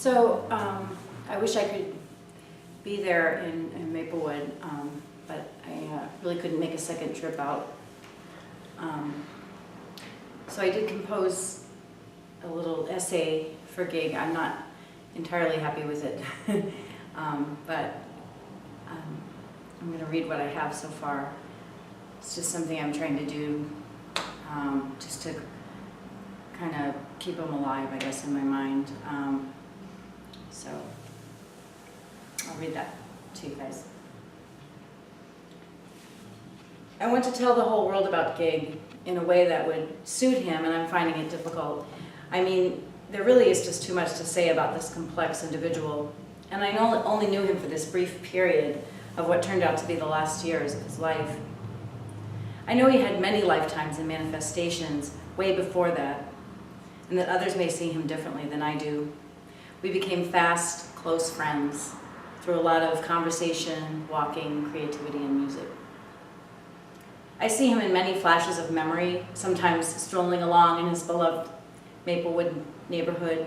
I wish I could be there in Maplewood, but I really couldn't make a second trip out. So I did compose a little essay for Gig. I'm not entirely happy with it, but I'm going to read what I have so far. It's just something I'm trying to do just to kind of keep them alive, I guess, in my mind. So I'll read that to you guys. I want to tell the whole world about Gig in a way that would suit him, and I'm finding it difficult. I mean, there really is just too much to say about this complex individual, and I only knew him for this brief period of what turned out to be the last years of his life. I know he had many lifetimes and manifestations way before that, and that others may see him differently than I do. We became fast, close friends through a lot of conversation, walking, creativity, and music. I see him in many flashes of memory, sometimes strolling along in his beloved Maplewood neighborhood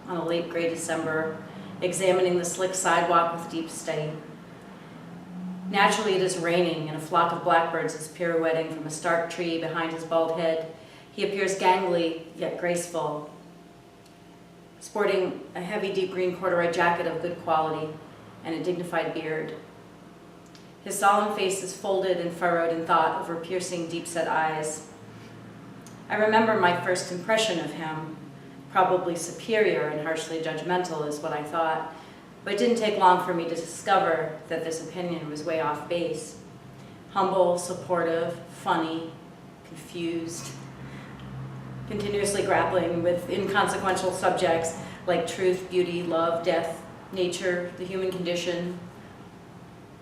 on a late gray December, examining the slick sidewalk with deep study. Naturally, it is raining, and a flock of blackbirds is pirouetting from a stark tree behind his bald head. He appears gangly, yet graceful, sporting a heavy, deep green corduroy jacket of good quality and a dignified beard. His solemn face is folded and furrowed in thought over piercing, deep-set eyes. I remember my first impression of him, probably superior and harshly judgmental is what I thought, but it didn't take long for me to discover that this opinion was way off base. Humble, supportive, funny, confused, continuously grappling with inconsequential subjects like truth, beauty, love, death, nature, the human condition.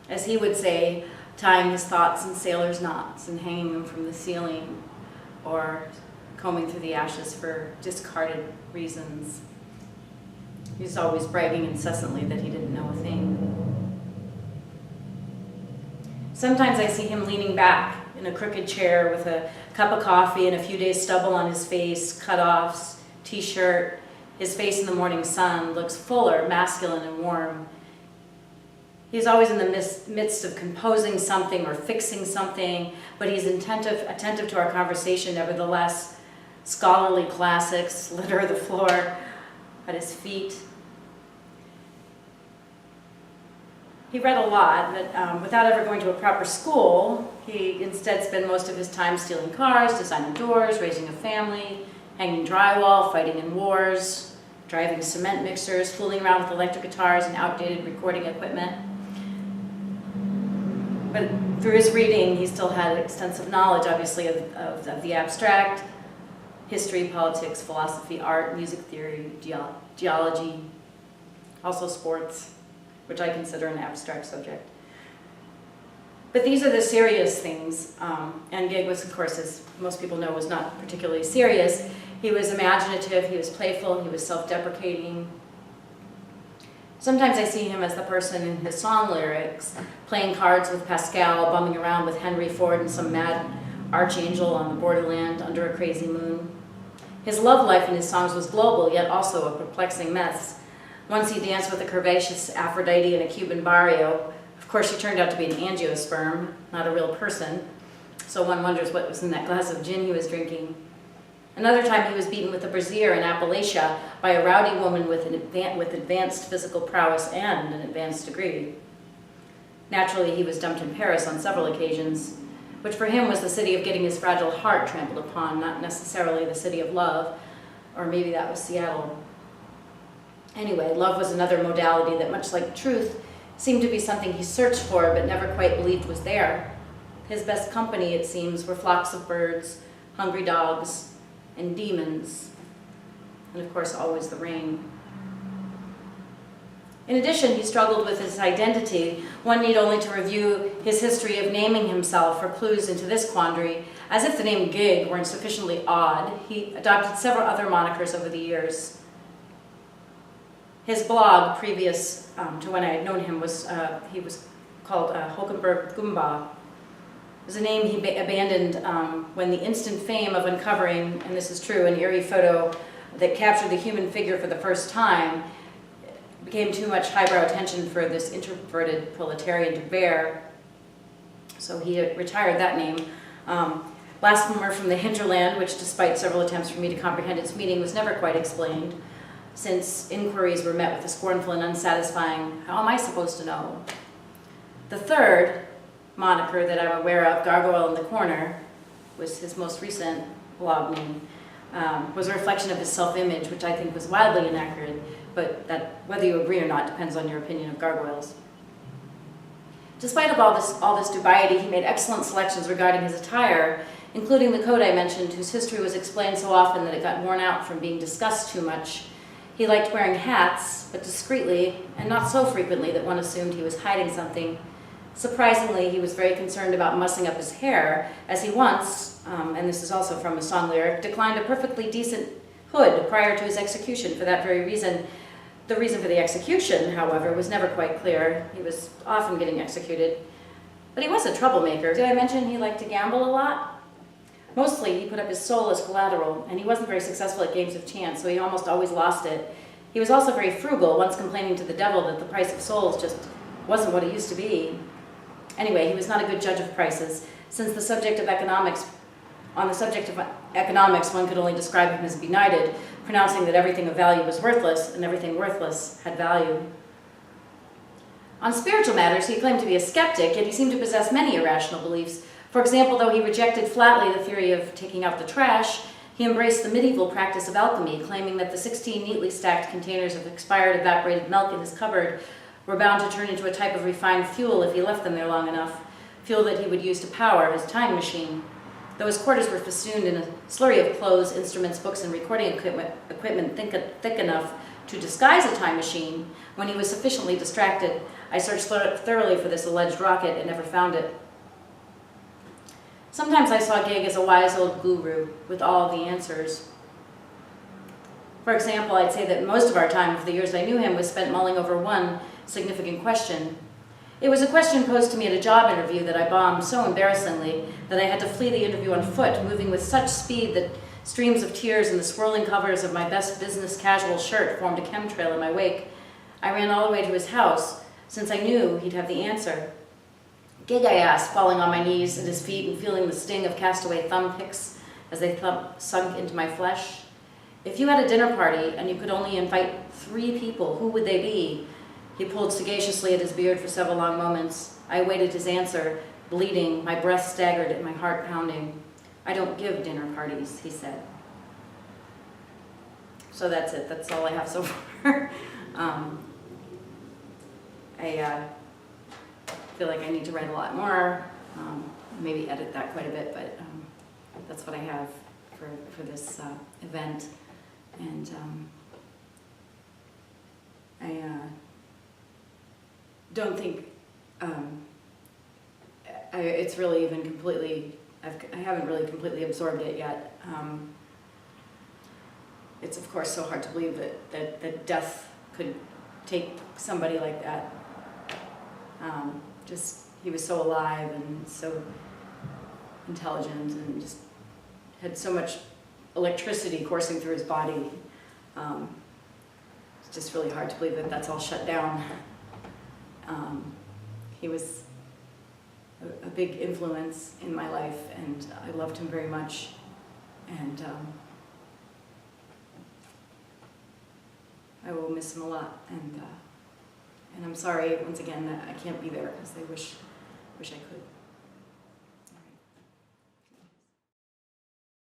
As he would say, tying his thoughts in sailor's knots and hanging them from the ceiling, or combing through the ashes for discarded reasons. He was always bragging incessantly that he didn't know a thing. Sometimes I see him leaning back in a crooked chair with a cup of coffee and a few days stubble on his face, cut-offs, t-shirt. His face in the morning sun looks fuller, masculine, and warm. He's always in the midst of composing something or fixing something, but he's attentive to our conversation nevertheless. Scholarly classics litter the floor at his feet. He read a lot, but without ever going to a proper school, he instead spent most of his time stealing cars, designing doors, raising a family, hanging drywall, fighting in wars, driving cement mixers, fooling around with electric guitars and outdated recording equipment. But through his reading, he still had extensive knowledge, obviously, of the abstract, history, politics, philosophy, art, music theory, geology, also sports, which I consider an abstract subject. But these are the serious things, and Gig was, of course, as most people know, was not particularly serious. He was imaginative, he was playful, he was self-deprecating. Sometimes I see him as the person in his song lyrics, playing cards with Pascal, bumming around with Henry Ford and some mad archangel on the borderland under a crazy moon. His love life in his songs was global, yet also a perplexing mess. Once he danced with a curvaceous Aphrodite in a Cuban barrio. Of course, she turned out to be an angiosperm, not a real person, so one wonders what was in that glass of gin he was drinking. Another time he was beaten with a brassiere in Appalachia by a rowdy woman with advanced physical prowess and an advanced degree. Naturally, he was dumped in Paris on several occasions, which for him was the city of getting his fragile heart trampled upon, not necessarily the city of love, or maybe that was Seattle. Anyway, love was another modality that, much like truth, seemed to be something he searched for but never quite believed was there. His best company, it seems, were flocks of birds, hungry dogs, and demons, and of course always the rain. In addition, he struggled with his identity. One need only to review his history of naming himself for clues into this quandary. As if the name Gig weren't sufficiently odd, he adopted several other monikers over the years. His blog, previous to when I had known him, he was called Hulkenberg Goomba. It was a name he abandoned when the instant fame of uncovering, and this is true, an eerie photo that captured the human figure for the first time became too much highbrow attention for this introverted proletarian to bear, so he retired that name. Blasphemer from the hinterland, which despite several attempts for me to comprehend its meaning was never quite explained, since inquiries were met with a scornful and unsatisfying, how am I supposed to know? The third moniker that I'm aware of, Gargoyle in the Corner, was his most recent blog name, was a reflection of his self-image, which I think was wildly inaccurate, but that whether you agree or not depends on your opinion of gargoyles. Despite of all this dubiety, he made excellent selections regarding his attire, including the coat I mentioned, whose history was explained so often that it got worn out from being discussed too much. He liked wearing hats, but discreetly, and not so frequently that one assumed he was hiding something. Surprisingly, he was very concerned about mussing up his hair, as he once, and this is also from a song lyric, declined a perfectly decent hood prior to his execution for that very reason. The reason for the execution, however, was never quite clear. He was often getting executed. But he was a troublemaker. Did I mention he liked to gamble a lot? Mostly, he put up his soul as collateral, and he wasn't very successful at games of chance, so he almost always lost it. He was also very frugal, once complaining to the devil that the price of souls just wasn't what it used to be. Anyway, he was not a good judge of prices. Since on the subject of economics, one could only describe him as benighted, pronouncing that everything of value was worthless, and everything worthless had value. On spiritual matters, he claimed to be a skeptic, yet he seemed to possess many irrational beliefs. For example, though he rejected flatly the theory of taking out the trash, he embraced the medieval practice of alchemy, claiming that the 16 neatly stacked containers of expired evaporated milk in his cupboard were bound to turn into a type of refined fuel if he left them there long enough, fuel that he would use to power his time machine. Though his quarters were festooned in a slurry of clothes, instruments, books, and recording equipment thick enough to disguise a time machine, when he was sufficiently distracted, I searched thoroughly for this alleged rocket and never found it. Sometimes I saw Gig as a wise old guru with all the answers. For example, I'd say that most of our time, for the years I knew him, was spent mulling over one significant question. It was a question posed to me at a job interview that I bombed so embarrassingly that I had to flee the interview on foot, moving with such speed that streams of tears and the swirling covers of my best business casual shirt formed a chemtrail in my wake. I ran all the way to his house, since I knew he'd have the answer. Gig, I asked, falling on my knees at his feet and feeling the sting of castaway thumb picks as they sunk into my flesh. If you had a dinner party and you could only invite 3 people, who would they be? He pulled sagaciously at his beard for several long moments. I awaited his answer, bleeding, my breath staggered and my heart pounding. I don't give dinner parties, he said. So that's it. That's all I have so far. I feel like I need to write a lot more, maybe edit that quite a bit, but that's what I have for this event. And I don't think it's really even completely, I haven't really completely absorbed it yet. It's of course so hard to believe that death could take somebody like that. He was so alive and so intelligent and just had so much electricity coursing through his body. It's just really hard to believe that that's all shut down. He was a big influence in my life, and I loved him very much. And I will miss him a lot. And I'm sorry once again that I can't be there because I wish I could.